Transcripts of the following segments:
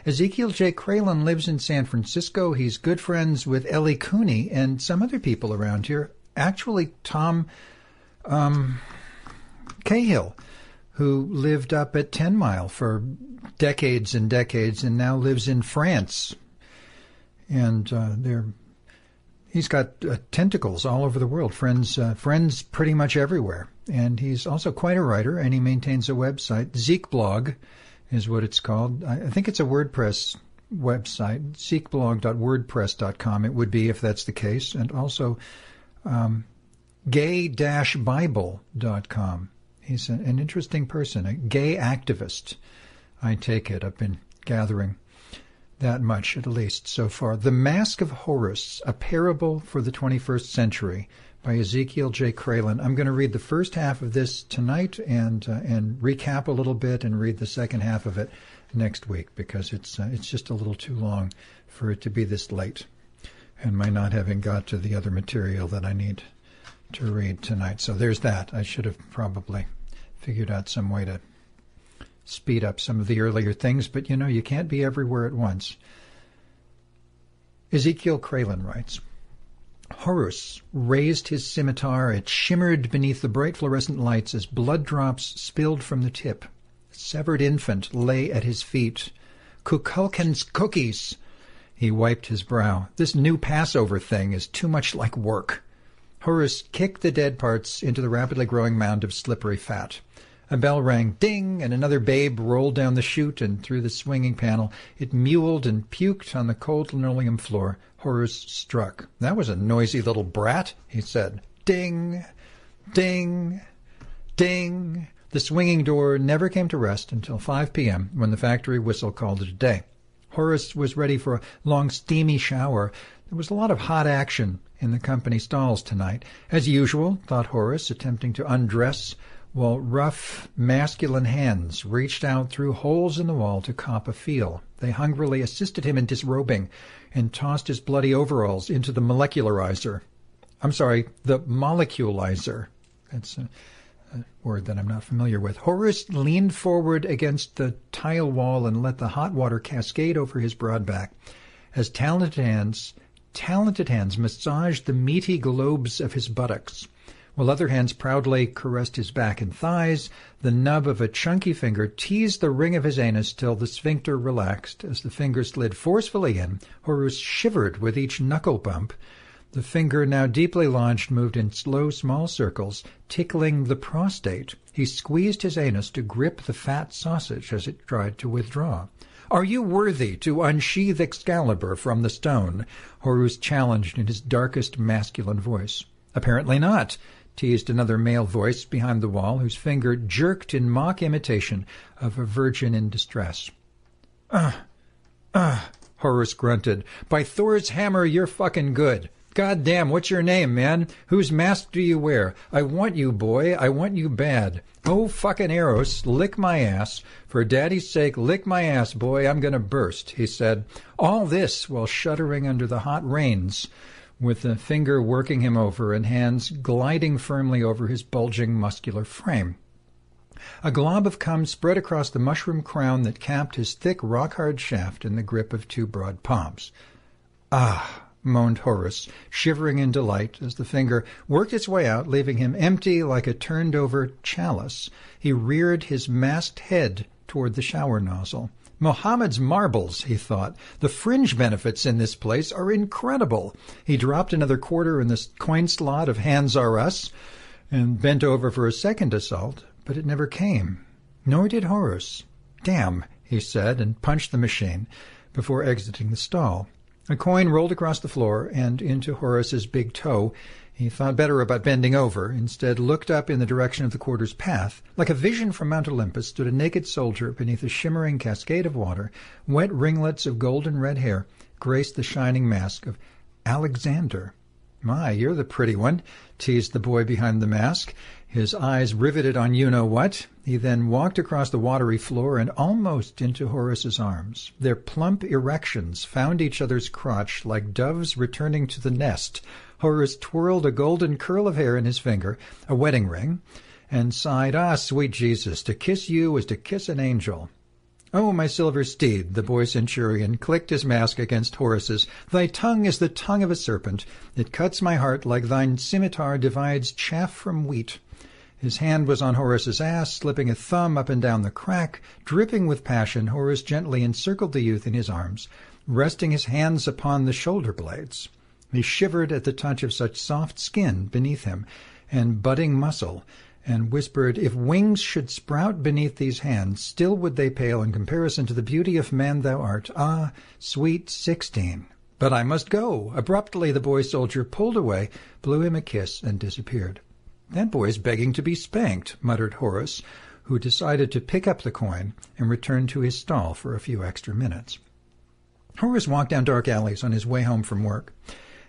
Ezekiel J. Kralin lives in San Francisco. He's good friends with Ellie Cooney and some other people around here. Actually, Tom Cahill, who lived up at 10 Mile for decades and decades and now lives in France. And he's got tentacles all over the world, friends pretty much everywhere. And he's also quite a writer, and he maintains a website. Zeekblog is what it's called. I think it's a WordPress website, zeekblog.wordpress.com. It would be if that's the case. And also gay-bible.com. He's an interesting person, a gay activist, I take it. I've been gathering that much, at least, so far. The Mask of Horus, A Parable for the 21st Century by Ezekiel J. Kralin. I'm going to read the first half of this tonight and recap a little bit and read the second half of it next week because it's just a little too long for it to be this late and my not having got to the other material that I need to read tonight. So there's that. I should have probably figured out some way to speed up some of the earlier things, but you can't be everywhere at once. Ezekiel Kralin writes, Horus raised his scimitar. It shimmered beneath the bright fluorescent lights as blood drops spilled from the tip. A severed infant lay at his feet. Kukulkan's cookies. He wiped his brow. This new Passover thing is too much like work. Horus kicked the dead parts into the rapidly growing mound of slippery fat. A bell rang, ding, and another babe rolled down the chute and through the swinging panel. It mewled and puked on the cold linoleum floor. Horus struck. That was a noisy little brat, he said. Ding, ding, ding. The swinging door never came to rest until 5 p.m. when the factory whistle called it a day. Horus was ready for a long, steamy shower. There was a lot of hot action in the company stalls tonight. As usual, thought Horus, attempting to undress, while rough, masculine hands reached out through holes in the wall to cop a feel. They hungrily assisted him in disrobing and tossed his bloody overalls into the molecularizer. The moleculizer. That's a word that I'm not familiar with. Horus leaned forward against the tile wall and let the hot water cascade over his broad back as talented hands massaged the meaty globes of his buttocks. While other hands proudly caressed his back and thighs, the nub of a chunky finger teased the ring of his anus till the sphincter relaxed. As the finger slid forcefully in, Horus shivered with each knuckle bump. The finger, now deeply lodged, moved in slow, small circles, tickling the prostate. He squeezed his anus to grip the fat sausage as it tried to withdraw. "Are you worthy to unsheath Excalibur from the stone?" Horus challenged in his darkest masculine voice. "Apparently not," teased another male voice behind the wall, whose finger jerked in mock imitation of a virgin in distress. Horus grunted. "By Thor's hammer, you're fucking good. God damn, what's your name, man? Whose mask do you wear? I want you, boy. I want you bad. Oh, fucking Eros, lick my ass. For daddy's sake, lick my ass, boy. I'm gonna burst," he said. All this while shuddering under the hot rains, with a finger working him over and hands gliding firmly over his bulging muscular frame. A glob of cum spread across the mushroom crown that capped his thick, rock-hard shaft in the grip of two broad palms. "Ah," moaned Horus, shivering in delight as the finger worked its way out, leaving him empty like a turned-over chalice. He reared his masked head toward the shower nozzle. Mohammed's marbles, he thought. The fringe benefits in this place are incredible. He dropped another quarter in the coin slot of Hands Are Us and bent over for a second assault, but it never came. Nor did Horus. "Damn," he said, and punched the machine before exiting the stall. A coin rolled across the floor and into Horus's big toe. He thought better about bending over, instead looked up in the direction of the quarter's path. Like a vision from Mount Olympus stood a naked soldier beneath a shimmering cascade of water. Wet ringlets of golden red hair graced the shining mask of Alexander. "My, you're the pretty one," teased the boy behind the mask, his eyes riveted on you-know-what. He then walked across the watery floor and almost into Horus's arms. Their plump erections found each other's crotch like doves returning to the nest. Horus twirled a golden curl of hair in his finger, a wedding ring, and sighed, "Ah, sweet Jesus, to kiss you is to kiss an angel." "Oh, my silver steed," the boy centurion clicked his mask against Horus's. "Thy tongue is the tongue of a serpent. It cuts my heart like thine scimitar divides chaff from wheat." His hand was on Horus's ass, slipping a thumb up and down the crack. Dripping with passion, Horus gently encircled the youth in his arms, resting his hands upon the shoulder blades. He shivered at the touch of such soft skin beneath him and budding muscle, and whispered, "If wings should sprout beneath these hands, still would they pale in comparison to the beauty of man thou art. Ah, sweet 16. But I must go." Abruptly the boy soldier pulled away, blew him a kiss, and disappeared. "That boy's begging to be spanked," muttered Horus, who decided to pick up the coin and return to his stall for a few extra minutes. Horus walked down dark alleys on his way home from work.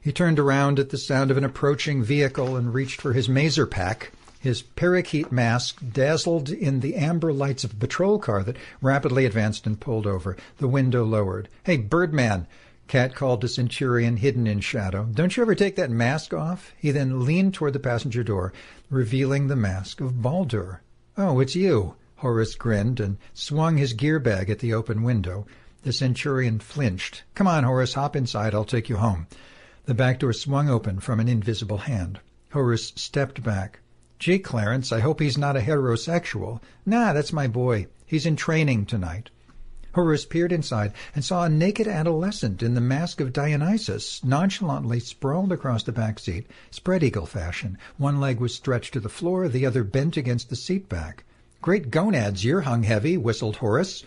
He turned around at the sound of an approaching vehicle and reached for his mazer pack. His parakeet mask dazzled in the amber lights of a patrol car that rapidly advanced and pulled over, the window lowered. "Hey, Birdman," Cat called to Centurion, hidden in shadow. "Don't you ever take that mask off?" He then leaned toward the passenger door, revealing the mask of Baldur. "Oh, it's you." Horus grinned and swung his gear bag at the open window. The Centurion flinched. "Come on, Horus, hop inside. I'll take you home." The back door swung open from an invisible hand. Horus stepped back. "Gee, Clarence, I hope he's not a heterosexual." "Nah, that's my boy. He's in training tonight." Horus peered inside and saw a naked adolescent in the mask of Dionysus nonchalantly sprawled across the back seat, spread-eagle fashion. One leg was stretched to the floor, the other bent against the seat back. "Great gonads, you're hung heavy," whistled Horus.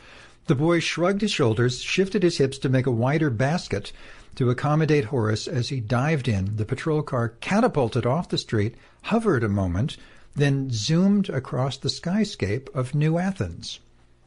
The boy shrugged his shoulders, shifted his hips to make a wider basket to accommodate Horus as he dived in. The patrol car catapulted off the street, hovered a moment, then zoomed across the skyscape of New Athens.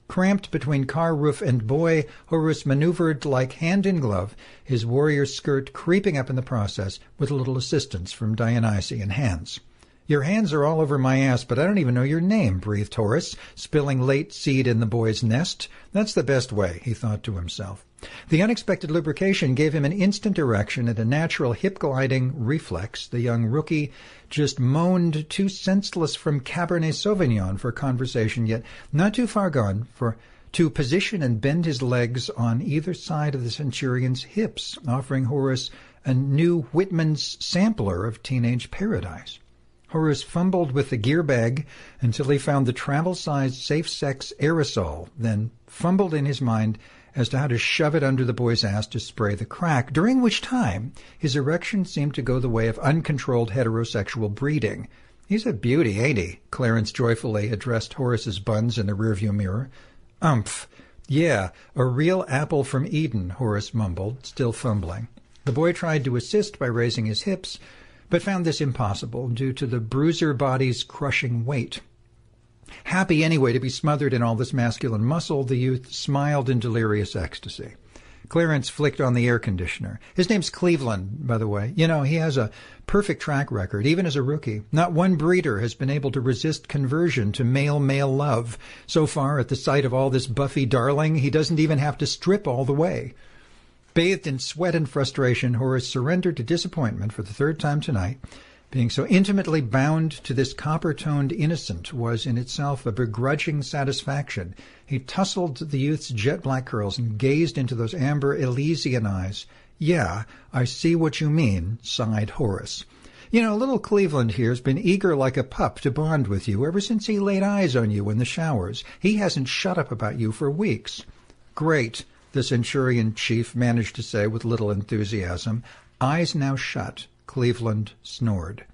Cramped between car roof and boy, Horus maneuvered like hand in glove, his warrior skirt creeping up in the process with a little assistance from Dionysian hands. "Your hands are all over my ass, but I don't even know your name," breathed Horus, spilling late seed in the boy's nest. "That's the best way," he thought to himself. The unexpected lubrication gave him an instant erection and a natural hip-gliding reflex. The young rookie just moaned, too senseless from Cabernet Sauvignon for conversation, yet not too far gone to position and bend his legs on either side of the Centurion's hips, offering Horus a new Whitman's sampler of teenage paradise. Horus fumbled with the gear bag until he found the travel-sized safe-sex aerosol, then fumbled in his mind as to how to shove it under the boy's ass to spray the crack, during which time his erection seemed to go the way of uncontrolled heterosexual breeding. "He's a beauty, ain't he?" Clarence joyfully addressed Horus's buns in the rearview mirror. "Umph. Yeah, a real apple from Eden," Horus mumbled, still fumbling. The boy tried to assist by raising his hips, but found this impossible due to the bruiser body's crushing weight. Happy anyway to be smothered in all this masculine muscle, the youth smiled in delirious ecstasy. Clarence flicked on the air conditioner. "His name's Cleveland, by the way. You know, he has a perfect track record, even as a rookie. Not one breeder has been able to resist conversion to male-male love. So far, at the sight of all this Buffy darling, he doesn't even have to strip all the way." Bathed in sweat and frustration, Horus surrendered to disappointment for the third time tonight. Being so intimately bound to this copper-toned innocent was in itself a begrudging satisfaction. He tousled the youth's jet-black curls and gazed into those amber Elysian eyes. "Yeah, I see what you mean," sighed Horus. "You know, little Cleveland here's been eager like a pup to bond with you ever since he laid eyes on you in the showers. He hasn't shut up about you for weeks." "Great," the Centurion chief managed to say with little enthusiasm. Eyes now shut, Cleveland snored.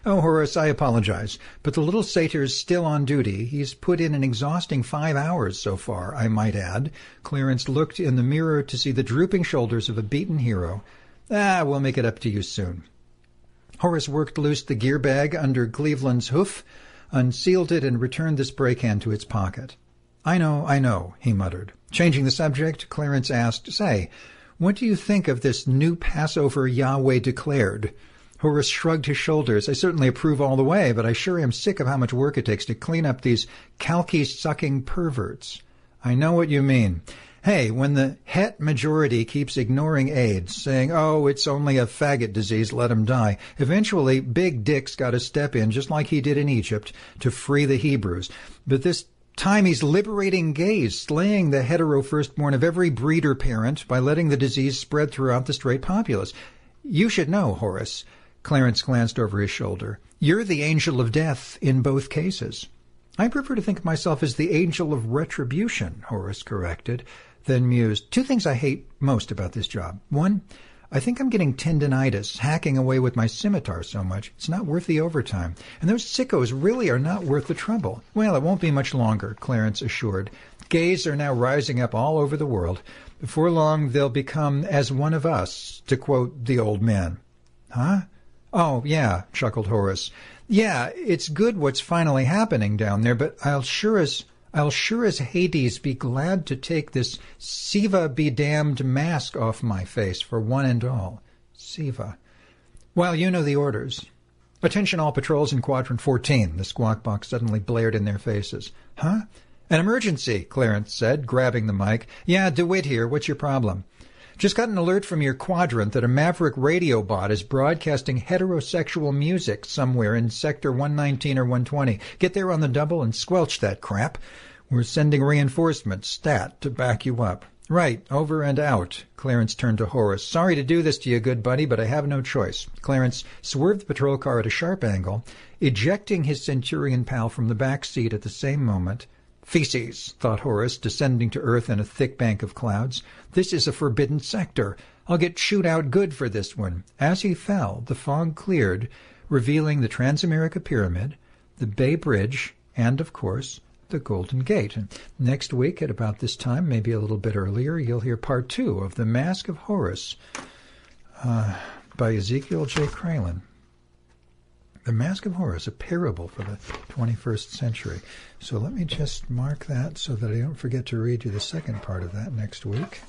"Oh, Horus, I apologize, but the little satyr's still on duty. He's put in an exhausting 5 hours so far, I might add." Clarence looked in the mirror to see the drooping shoulders of a beaten hero. We'll make it up to you soon." Horus worked loose the gear bag under Cleveland's hoof, unsealed it, and returned the spray can to its pocket. I know, he muttered. Changing the subject, Clarence asked, "Say, what do you think of this new Passover Yahweh declared?" Horus shrugged his shoulders. "I certainly approve all the way, but I sure am sick of how much work it takes to clean up these calky-sucking perverts." "I know what you mean. Hey, when the het majority keeps ignoring AIDS, saying, oh, it's only a faggot disease, let 'em die, eventually Big Dick's got to step in, just like he did in Egypt, to free the Hebrews. But this time he's liberating gays, slaying the hetero firstborn of every breeder parent by letting the disease spread throughout the straight populace. You should know, Horus. Clarence glanced over his shoulder. You're the angel of death in both cases. I prefer to think of myself as the angel of retribution, Horus corrected, then mused. 2 things I hate most about this job. 1, I think I'm getting tendinitis, hacking away with my scimitar so much. It's not worth the overtime. And those sickos really are not worth the trouble. Well, it won't be much longer, Clarence assured. Gays are now rising up all over the world. Before long, they'll become as one of us, to quote the old man. Huh? Oh, yeah, chuckled Horus. Yeah, it's good what's finally happening down there, but I'll sure as Hades be glad to take this Siva-be-damned mask off my face for one and all. Siva. Well, you know the orders. Attention all patrols in Quadrant 14, the squawk box suddenly blared in their faces. Huh? An emergency, Clarence said, grabbing the mic. Yeah, DeWitt here. What's your problem? Just got an alert from your quadrant that a maverick radio bot is broadcasting heterosexual music somewhere in Sector 119 or 120. Get there on the double and squelch that crap. We're sending reinforcements, stat, to back you up. Right, over and out. Clarence turned to Horus. Sorry to do this to you, good buddy, but I have no choice. Clarence swerved the patrol car at a sharp angle, ejecting his Centurion pal from the back seat at the same moment. Feces, thought Horus, descending to earth in a thick bank of clouds. This is a forbidden sector. I'll get chewed out good for this one. As he fell, the fog cleared, revealing the Transamerica Pyramid, the Bay Bridge, and, of course, the Golden Gate. And next week, at about this time, maybe a little bit earlier, you'll hear part 2 of The Mask of Horus by Ezekiel J. Kralin. The Mask of Horus, a parable for the 21st century. So let me just mark that so that I don't forget to read you the second part of that next week.